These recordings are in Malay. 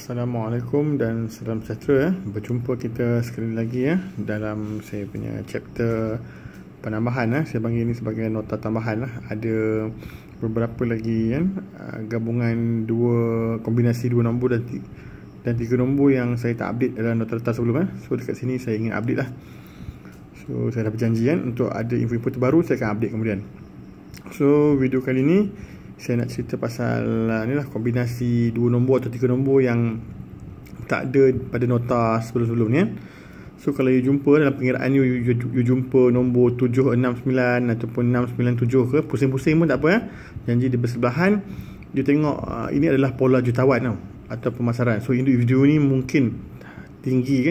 Assalamualaikum dan salam sejahtera ya. Berjumpa kita sekali lagi ya dalam saya punya chapter penambahan ya. Saya panggil ini sebagai nota tambahan lah. Ada beberapa lagi kan gabungan kombinasi dua nombor dan tiga nombor yang saya tak update dalam nota sebelum So dekat sini saya ingin update lah. So saya dah berjanji kan untuk ada info-info terbaru saya akan update kemudian. So video kali ni saya nak cerita pasal ni lah, kombinasi dua nombor atau tiga nombor yang tak ada pada nota sebelum-sebelum ni kan. So kalau you jumpa dalam pengiraan you jumpa nombor 769 ataupun 697 ke, pusing-pusing pun tak apa ya. Janji di bersebelahan you tengok ini adalah pola jutawan tau, atau pemasaran. So individu ni mungkin tinggi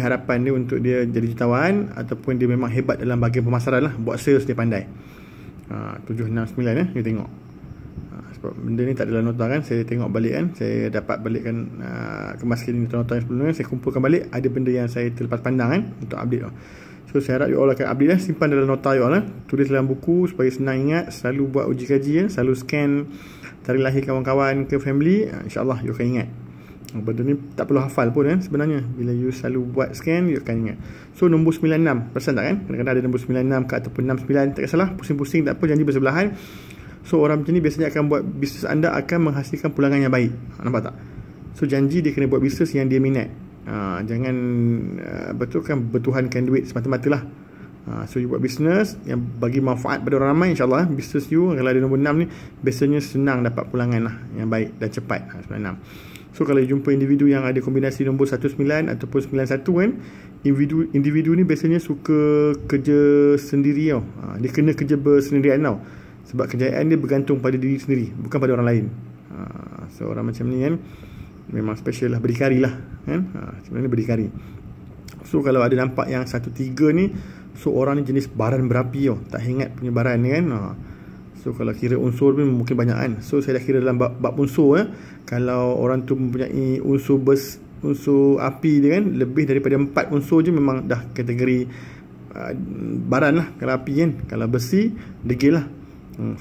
harapan dia untuk dia jadi jutawan, ataupun dia memang hebat dalam bahagian pemasaran lah, buat sales dia pandai. 769 you tengok. Sebab benda ni tak ada dalam nota kan, saya tengok balik kan, saya dapat balikkan kemaskinan nota yang sebelumnya, saya kumpulkan balik, ada benda yang saya terlepas pandang kan untuk update. So saya harap you all akan update simpan dalam nota you all tulis dalam buku supaya senang ingat, selalu buat uji kaji selalu scan tarikh lahir kawan-kawan ke family, insyaAllah you akan ingat. Benda ni tak perlu hafal pun kan sebenarnya, bila you selalu buat scan you akan ingat. So nombor 96, perasan tak kan, kadang-kadang ada nombor 96 ke ataupun 69, tak kisahlah, pusing-pusing tak apa, janji bersebelahan. So orang macam ni biasanya akan buat bisnes anda akan menghasilkan pulangan yang baik. Nampak tak? So janji dia kena buat bisnes yang dia minat. Jangan bertuhankan duit semata-mata lah. So you buat bisnes yang bagi manfaat pada orang ramai, insyaAllah bisnes you kalau ada nombor 6 ni biasanya senang dapat pulangan lah yang baik dan cepat. 96. So kalau jumpa individu yang ada kombinasi nombor 19 ataupun 91 kan, individu ni biasanya suka kerja sendiri tau. Dia kena kerja bersendirian tau, sebab kejayaan dia bergantung pada diri sendiri, bukan pada orang lain. So orang macam ni kan memang special lah, berdikari lah kan. Sebenarnya berdikari. So kalau ada nampak yang 13 ni, so orang ni jenis baran berapi tau, tak ingat punya baran ni kan. So kalau kira unsur pun mungkin banyak kan. So saya dah kira dalam bab unsur kalau orang tu mempunyai unsur api dia kan, lebih daripada 4 unsur je memang dah kategori baran lah kalau api kan. Kalau besi, degil lah.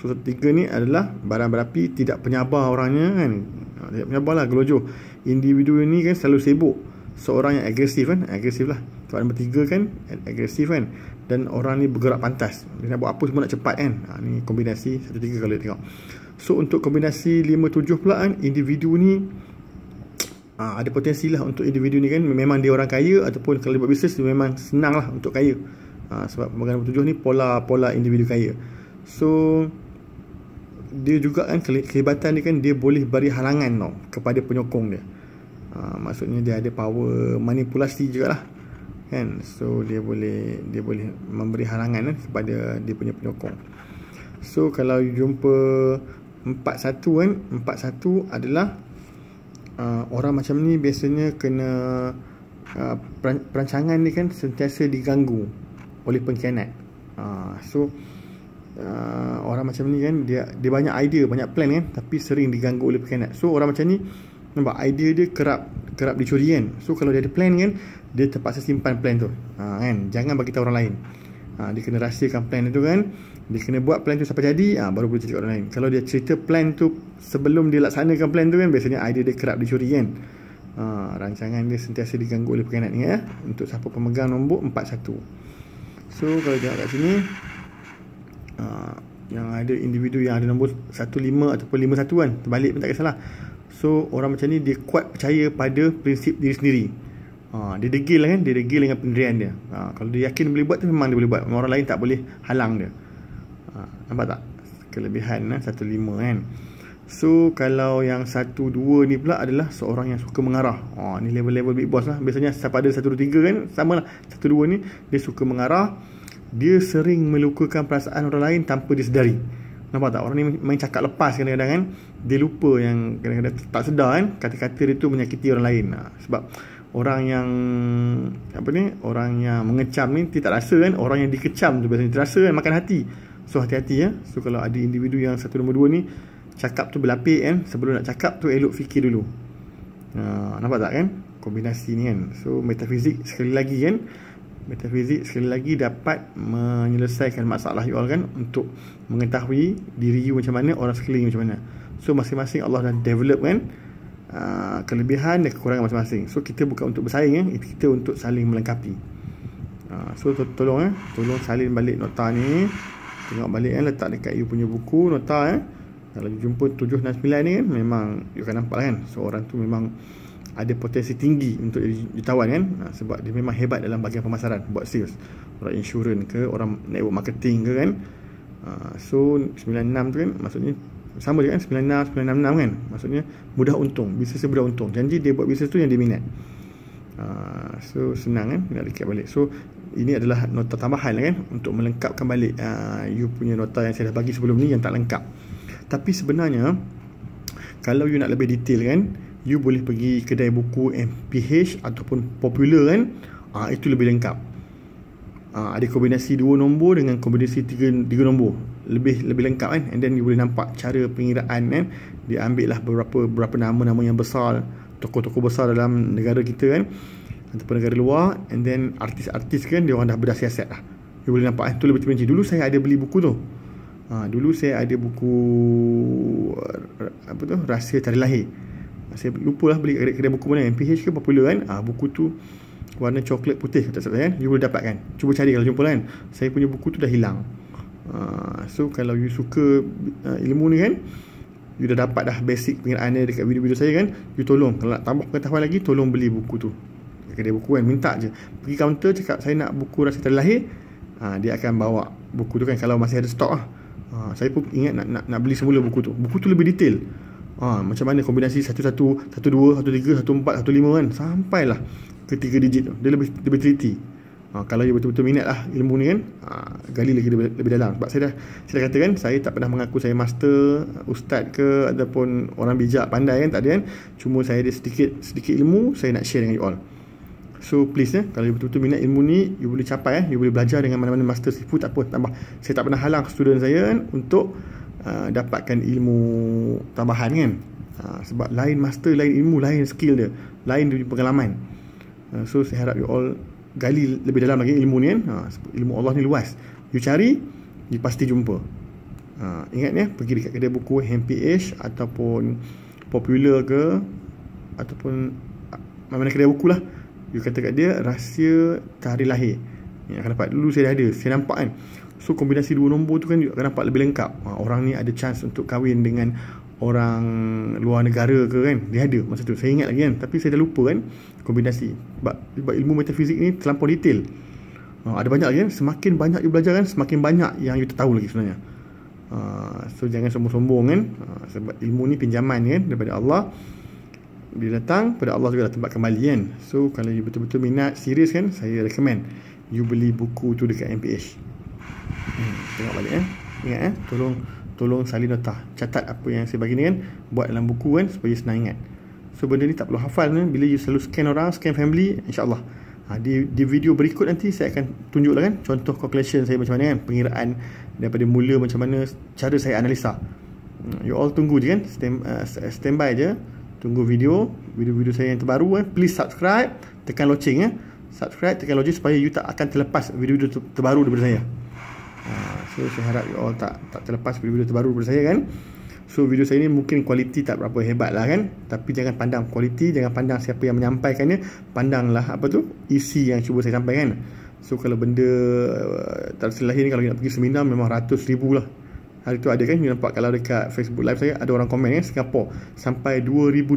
So 3 ni adalah baran berapi, tidak penyabar orangnya kan. Tidak penyabar lah, gelojoh. Individu ni kan selalu sibuk, seorang yang agresif kan, agresif lah. Sebab nombor 3 kan agresif kan, dan orang ni bergerak pantas, dia nak buat apa semua nak cepat kan. Ni kombinasi 1-3 kalau tengok. So untuk kombinasi 5-7 pula kan, individu ni ada potensi lah untuk individu ni kan, memang dia orang kaya, ataupun kalau dia buat bisnes dia memang senang lah untuk kaya. Sebab pemegang nombor 7 ni pola individu kaya. So dia juga kan kehebatan dia kan, dia boleh beri halangan tau kepada penyokong dia. Maksudnya dia ada power manipulasi jugalah kan. So dia boleh memberi halangan kan kepada dia punya penyokong. So kalau jumpa 41 kan, 41 adalah orang macam ni biasanya kena perancangan ni kan sentiasa diganggu oleh pengkhianat. So orang macam ni kan dia banyak idea, banyak plan kan, tapi sering diganggu oleh pengkhianat. So orang macam ni nampak idea dia kerap dicuri kan. So kalau dia ada plan kan, dia terpaksa simpan plan tu kan, jangan bagi tahu orang lain. Dia kena rahsiakan plan itu kan, dia kena buat plan tu sampai jadi, baru boleh cerita orang lain. Kalau dia cerita plan tu sebelum dia laksanakan plan tu kan, biasanya idea dia kerap dicuri kan. Rancangan dia sentiasa diganggu oleh pengkhianat ni ya, untuk siapa pemegang nombor 41. So kalau tengok kat sini, yang ada individu yang ada nombor 15 ataupun 51 kan, terbalik pun tak kisahlah. So orang macam ni dia kuat percaya pada prinsip diri sendiri. Dia degil kan, dia degil dengan pendirian dia. Kalau dia yakin boleh buat tu memang dia boleh buat, memang orang lain tak boleh halang dia. Nampak tak kelebihan 15 kan. So kalau yang 12 ni pula adalah seorang yang suka mengarah. Ni level-level big boss lah. Biasanya pada 1, 2, 3 kan sama lah. 1, 2 ni dia suka mengarah, dia sering melukakan perasaan orang lain tanpa disedari. Nampak tak, orang ni main cakap lepas kadang-kadang kan, dia lupa yang kadang-kadang tak sedar kan kata-kata dia tu menyakiti orang lain. Sebab orang yang orang yang mengecam ni dia tak rasa kan, orang yang dikecam tu biasanya terasa kan, makan hati. So hati-hati ya. So kalau ada individu yang 1 nombor 2 ni, cakap tu berlapik kan, sebelum nak cakap tu elok fikir dulu. Nampak tak kan kombinasi ni kan. So metafizik sekali lagi kan, metafizik sekali lagi dapat menyelesaikan masalah you all kan, untuk mengetahui diri you macam mana, orang sekeliling macam mana. So masing-masing Allah dah develop kan kelebihan dan kekurangan masing-masing. So kita bukan untuk bersaing, kita untuk saling melengkapi. So tolong salin balik nota ni, tengok balik letak dekat you punya buku nota. Kalau you jumpa 7 dan 9 ni kan, memang you akan nampak kan, seorang tu memang ada potensi tinggi untuk jutawan kan, sebab dia memang hebat dalam bahagian pemasaran, buat sales, orang insurans ke, orang network marketing ke kan. So 96 tu kan maksudnya sama je kan, 96, 966 kan, maksudnya mudah untung, bisnes dia mudah untung, janji dia buat bisnes tu yang dia minat. So senang kan nak recap balik. So ini adalah nota tambahan kan, untuk melengkapkan balik you punya nota yang saya dah bagi sebelum ni yang tak lengkap. Tapi sebenarnya kalau you nak lebih detail kan, you boleh pergi kedai buku MPH ataupun Popular kan, itu lebih lengkap. Ada kombinasi 2 nombor dengan kombinasi 3 nombor, lebih lengkap kan. And then you boleh nampak cara pengiraan kan, dia ambil lah beberapa nama-nama yang besar, tokoh-tokoh besar dalam negara kita kan, ataupun negara luar, and then artis-artis kan, dia orang dah bersiasat lah. You boleh nampak kan, tu lebih terperinci. Dulu saya ada beli buku tu. Dulu saya ada buku Rahsia Tarikh Lahir. Saya lupa lah beli kedai buku mana, MPH ke Popular kan. Buku tu warna coklat putih tak salah kan, you boleh dapatkan. Cuba cari kalau jumpa kan. Saya punya buku tu dah hilang. So kalau you suka ilmu ni kan, you dah dapat dah basic pengiraan dia dekat video-video saya kan, you tolong, kalau nak tambah pengetahuan lagi, tolong beli buku tu kedai buku kan. Minta je, pergi kaunter cakap saya nak buku Rahsia Tarikh Lahir, dia akan bawa buku tu kan, kalau masih ada stok lah. Saya pun ingat nak beli semula buku tu. Buku tu lebih detail, macam mana kombinasi 11, 12, 13, 14, 15 kan, sampailah ke 3 digit tu. Dia lebih teliti. Kalau you betul-betul minat lah ilmu ni kan, gali lagi lebih dalam. Sebab saya dah katakan, saya tak pernah mengaku saya master, ustaz ke, ataupun orang bijak pandai kan, tak ada kan. Cuma saya ada sedikit ilmu, saya nak share dengan you all. So please kalau you betul-betul minat ilmu ni, you boleh capai you boleh belajar dengan mana-mana master seafood, tak apa, tambah. Saya tak pernah halang student saya kan untuk dapatkan ilmu tambahan kan. Sebab lain master, lain ilmu, lain skill dia, lain dia pengalaman. So saya harap you all gali lebih dalam lagi ilmu ni kan. Ilmu Allah ni luas, you cari, you pasti jumpa. Ingat pergi dekat kedai buku MPH ataupun Popular ke, ataupun mana kedai buku lah, you kata kat dia Rahsia Tarikh Lahir, yang akan dapat. Dulu saya dah ada, saya nampak kan. So kombinasi 2 nombor tu kan, you akan nampak lebih lengkap. Orang ni ada chance untuk kahwin dengan orang luar negara ke kan, dia ada masa tu, saya ingat lagi kan. Tapi saya dah lupa kan kombinasi, sebab ilmu metafizik ni terlampau detail. Ada banyak lagi kan, semakin banyak you belajar kan, semakin banyak yang you tak tahu lagi sebenarnya. So jangan sombong-sombong kan, sebab ilmu ni pinjaman kan daripada Allah. Dia datang, pada Allah juga dah tempat kembali kan. So kalau you betul-betul minat, serius kan, saya recommend you beli buku tu dekat MPH. Tengok balik ingat tolong salin nota, catat apa yang saya bagi ni kan, buat dalam buku kan, supaya senang ingat. So benda ni tak perlu hafal kan, bila you selalu scan orang, scan family, insyaAllah di video berikut nanti saya akan tunjuklah kan contoh calculation saya macam mana kan, pengiraan daripada mula macam mana cara saya analisa. You all tunggu je kan, standby je, tunggu video saya yang terbaru kan. Please subscribe, tekan loceng subscribe, tekan loceng supaya you tak akan terlepas video-video terbaru daripada saya. So saya harap you all tak terlepas video-video terbaru daripada saya kan. So video saya ni mungkin kualiti tak berapa hebat lah kan, tapi jangan pandang kualiti, jangan pandang siapa yang menyampaikannya, pandanglah isi yang cuba saya sampaikan. So kalau benda Tarikh Lahir ni, kalau nak pergi seminar memang ratus ribu lah. Hari tu ada kan, you nampak kalau dekat Facebook live saya ada orang komen kan, Singapore sampai $2,000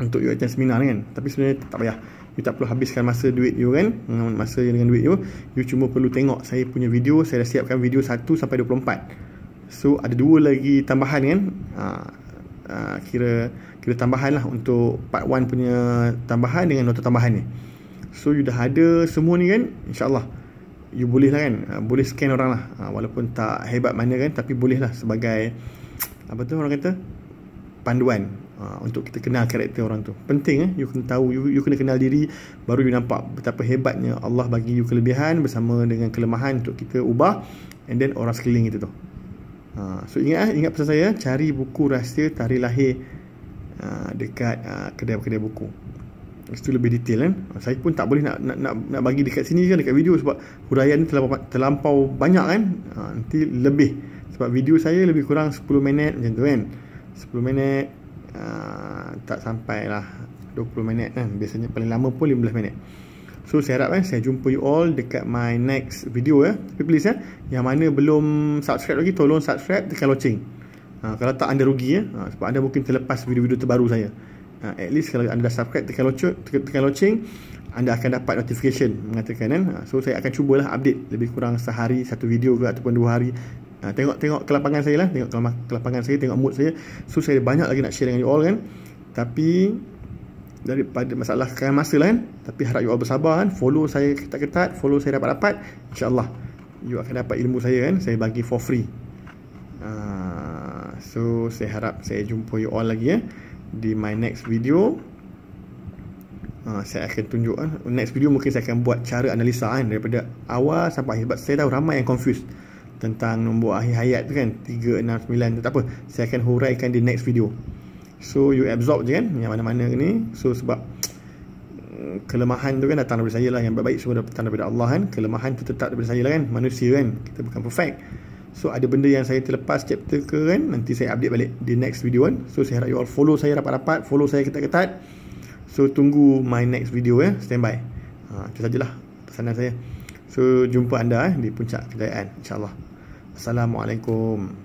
untuk you attend seminar kan. Tapi sebenarnya tak payah, you tak perlu habiskan masa duit you kan, masa dengan duit you cuma perlu tengok saya punya video. Saya dah siapkan video 1 sampai 24. So ada 2 lagi tambahan kan, kira tambahan lah untuk part 1 punya tambahan dengan nota tambahan ni. So you dah ada semua ni kan, insyaAllah you boleh lah kan, boleh scan orang lah, walaupun tak hebat mana kan, tapi boleh lah sebagai orang kata panduan untuk kita kenal karakter orang tu. Penting you kena tahu, you kena kenal diri, baru you nampak betapa hebatnya Allah bagi you kelebihan bersama dengan kelemahan untuk kita ubah, and then orang sekeliling kita tu. So ingat pesan saya, cari buku Rahsia Tarikh Lahir dekat kedai-kedai buku. Itu lebih detail kan. Saya pun tak boleh nak bagi dekat sini kan, dekat video, sebab huraian ni terlampau banyak kan. Nanti lebih, sebab video saya lebih kurang 10 minit macam tu kan, 10 minit. tak sampai lah 20 minit kan. Biasanya paling lama pun 15 minit. So saya harap saya jumpa you all dekat my next video ya. Tapi please yang mana belum subscribe lagi, tolong subscribe, tekan loceng. Kalau tak anda rugi sebab anda mungkin terlepas video-video terbaru saya. At least kalau anda dah subscribe, tekan loceng, anda akan dapat notification mengatakan kan. So saya akan cubalah update lebih kurang sehari satu video ke ataupun 2 hari. Tengok kelapangan saya lah, tengok kelapangan saya, tengok mood saya. So saya banyak lagi nak share dengan you all kan. Tapi daripada masalah kan masa lah kan, tapi harap you all bersabar kan. Follow saya ketat-ketat, follow saya rapat-rapat, InsyaAllah you akan dapat ilmu saya kan, saya bagi for free. So saya harap saya jumpa you all lagi di my next video. Saya akan tunjuk next video mungkin saya akan buat cara analisa kan, daripada awal sampai akhir. Sebab saya tahu ramai yang confused tentang nombor akhir hayat tu kan, 3, 6, 9 tu. Tak apa, saya akan huraikan di next video. So you absorb je kan yang mana-mana ni. So sebab kelemahan tu kan datang daripada saya lah, yang baik-baik semua datang daripada Allah kan. Kelemahan tu tetap daripada saya lah kan, manusia kan, kita bukan perfect. So ada benda yang saya terlepas chapter ke kan, nanti saya update balik di next video kan. So saya harap you all follow saya rapat-rapat, follow saya ketat-ketat. So tunggu my next video stand by. Itu sajalah pesanan saya. So jumpa anda di puncak kejayaan, InsyaAllah. Assalamualaikum.